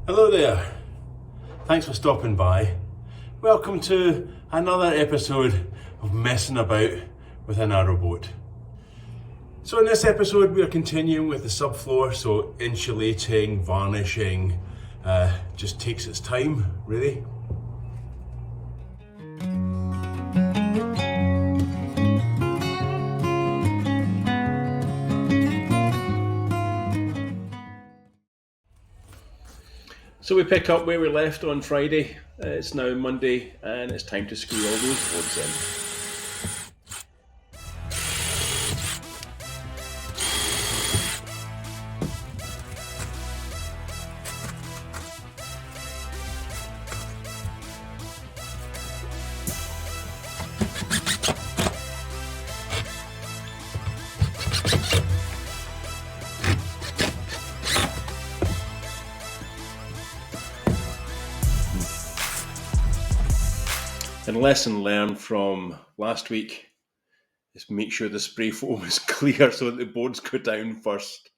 Hello there, thanks for stopping by. Welcome to another episode of Messing About with a Narrowboat. So in this episode we are continuing with the subfloor, so insulating, varnishing, just takes its time really. So we pick up where we left on Friday. It's now Monday and it's time to screw all those boards in. And lesson learned from last week is make sure the spray foam is clear so that the boards go down first.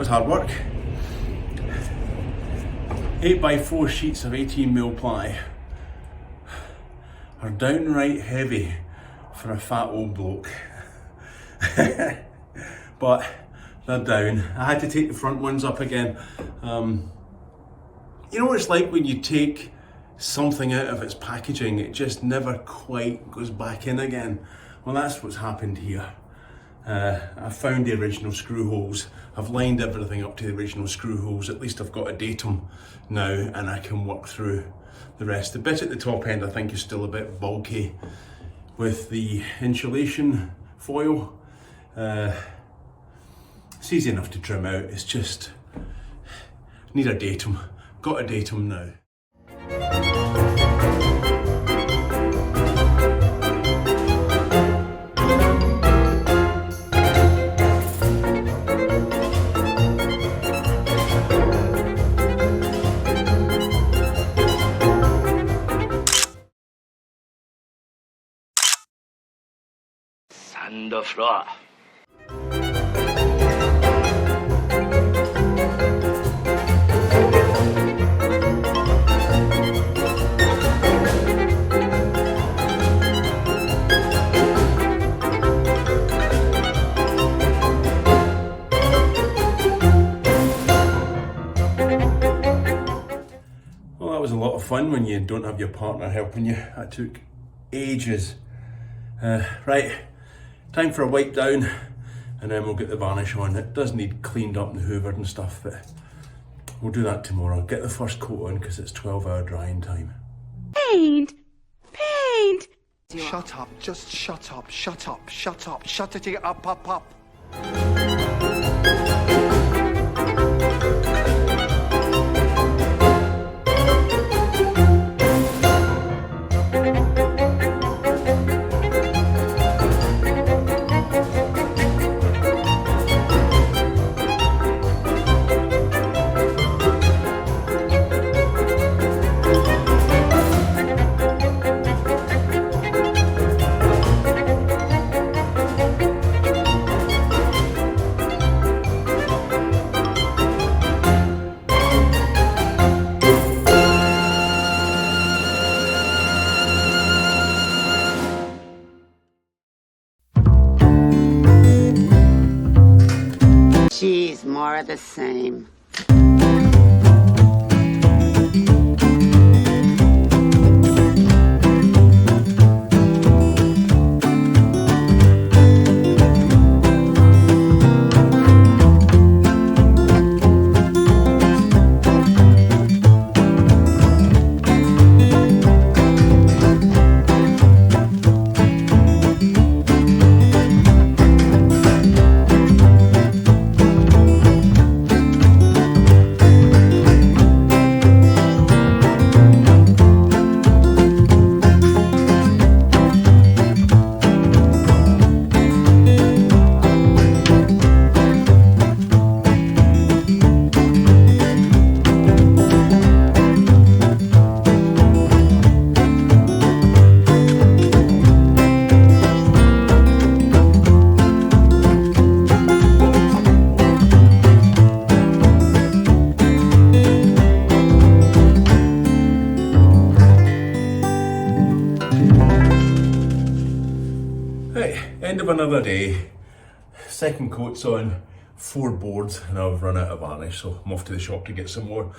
Hard work. 8x4 sheets of 18mm ply are downright heavy for a fat old bloke. But they're down. I had to take the front ones up again. You know what it's like when you take something out of its packaging, it just never quite goes back in again. Well, that's what's happened here. I found the original screw holes. I've lined everything up to the original screw holes. At least I've got a datum now and I can work through the rest. The bit at the top end I think is still a bit bulky with the insulation foil. It's easy enough to trim out, it's just need a datum. Got a datum now. The floor. Well, that was a lot of fun when you don't have your partner helping you. That took ages. Right. Time for a wipe down and then we'll get the varnish on. It does need cleaned up and hoovered and stuff, but we'll do that tomorrow. Get the first coat on because it's 12-hour drying time. Paint! Shut up, just shut up, shut up, shut up, shut it up. are the same. End of another day, second coat's on, 4 boards, and I've run out of varnish, so I'm off to the shop to get some more.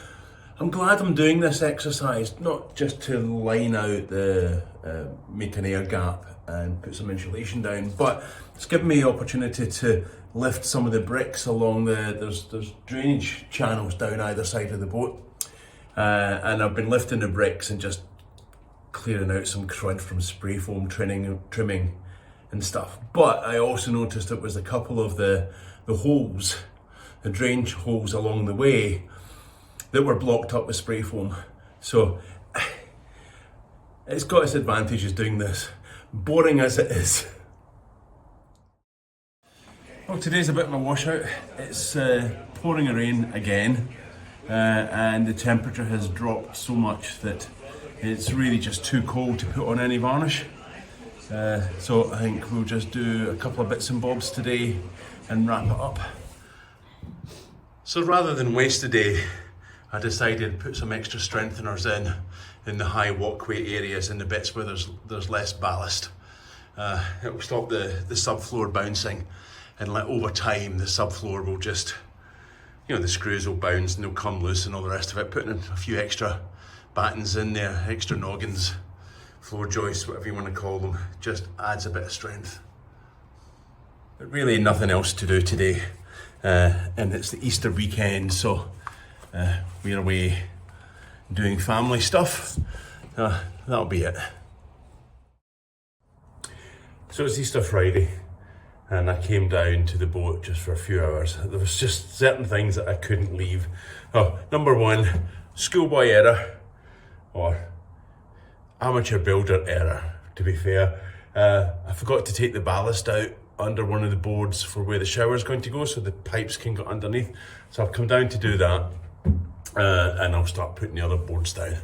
I'm glad I'm doing this exercise, not just to line out the, make an air gap and put some insulation down, but it's given me the opportunity to lift some of the bricks along there's drainage channels down either side of the boat. And I've been lifting the bricks and just clearing out some crud from spray foam trimming and stuff. But I also noticed it was a couple of the holes, the drainage holes along the way that were blocked up with spray foam. So it's got its advantages doing this, boring as it is. Well, today's a bit of a washout. It's pouring rain again, and the temperature has dropped so much that it's really just too cold to put on any varnish. So I think we'll just do a couple of bits and bobs today and wrap it up. So rather than waste the day, I decided to put some extra strengtheners in the high walkway areas and the bits where there's less ballast. It will stop the subfloor bouncing, and over time the subfloor will just, the screws will bounce and they'll come loose and all the rest of it. Putting a few extra battens in there, extra noggins, floor joists, whatever you want to call them, just adds a bit of strength. But really nothing else to do today, and it's the Easter weekend, so we're away doing family stuff. That'll be it. So it's Easter Friday, and I came down to the boat just for a few hours. There was just certain things that I couldn't leave. Number one, schoolboy error, or amateur builder error, to be fair. I forgot to take the ballast out under one of the boards for where the shower is going to go, so the pipes can go underneath. So I've come down to do that, and I'll start putting the other boards down.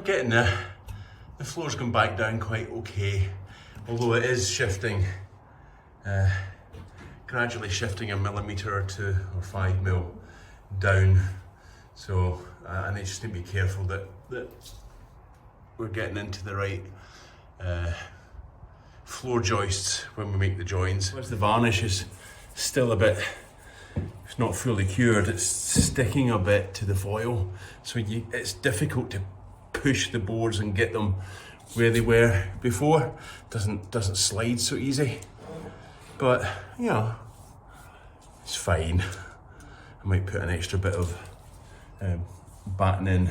Getting there. The floor's gone back down quite okay, although it is shifting, gradually shifting a millimetre or 2 or 5 mil down. So I just need to be careful that we're getting into the right floor joists when we make the joins. Whereas the varnish is still a bit, it's not fully cured, it's sticking a bit to the foil, so it's difficult to push the boards and get them where they were before. Doesn't slide so easy, but it's fine. I might put an extra bit of batting in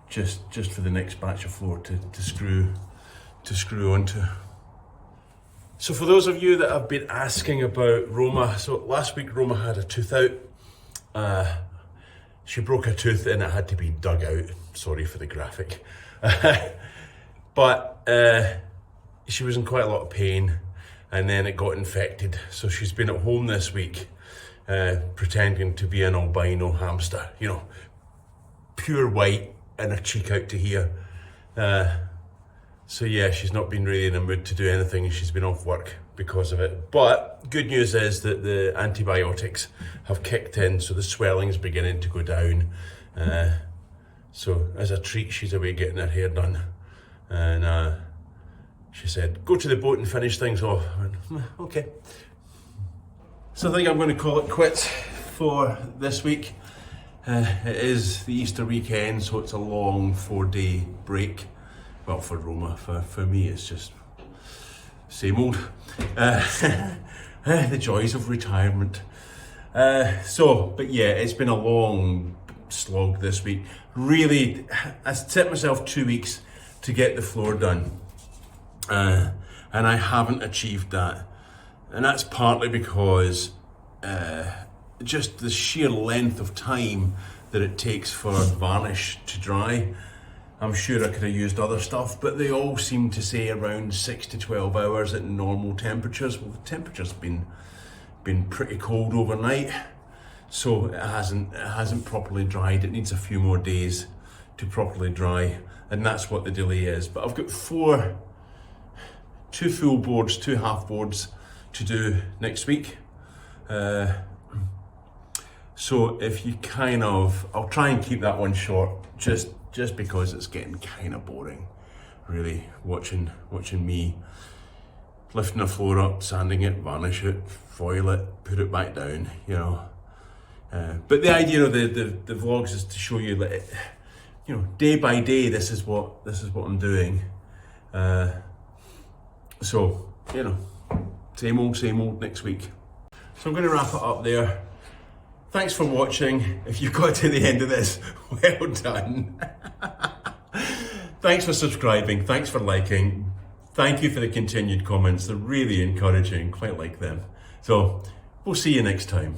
just for the next batch of floor to screw onto. So for those of you that have been asking about Roma, so last week Roma had a tooth out. She broke a tooth and it had to be dug out. Sorry for the graphic. But she was in quite a lot of pain, and then it got infected. So she's been at home this week pretending to be an albino hamster, you know, pure white and her cheek out to here. So yeah, she's not been really in a mood to do anything. She's been off work because of it. But good news is that the antibiotics have kicked in, so the swelling's beginning to go down. So as a treat, she's away getting her hair done. And she said, go to the boat and finish things off. I went, okay. So I think I'm going to call it quits for this week. It is the Easter weekend, so it's a long 4-day break. Well, for Roma, for me it's just same old. The joys of retirement. But yeah, it's been a long slog this week. Really, I set myself 2 weeks to get the floor done. And I haven't achieved that. And that's partly because just the sheer length of time that it takes for varnish to dry. I'm sure I could have used other stuff, but they all seem to say around 6 to 12 hours at normal temperatures. Well, the temperature's been pretty cold overnight, so it hasn't properly dried. It needs a few more days to properly dry, and that's what the delay is. But I've got 2 full boards, 2 half boards to do next week. So if you I'll try and keep that one short, just because it's getting kind of boring, really, watching me lifting the floor up, sanding it, varnish it, foil it, put it back down, you know. But the idea of the vlogs is to show you that, you know, day by day, this is what I'm doing. So, you know, same old next week. So I'm going to wrap it up there. Thanks for watching. If you got to the end of this, well done. Thanks for subscribing. Thanks for liking. Thank you for the continued comments. They're really encouraging. Quite like them. So we'll see you next time.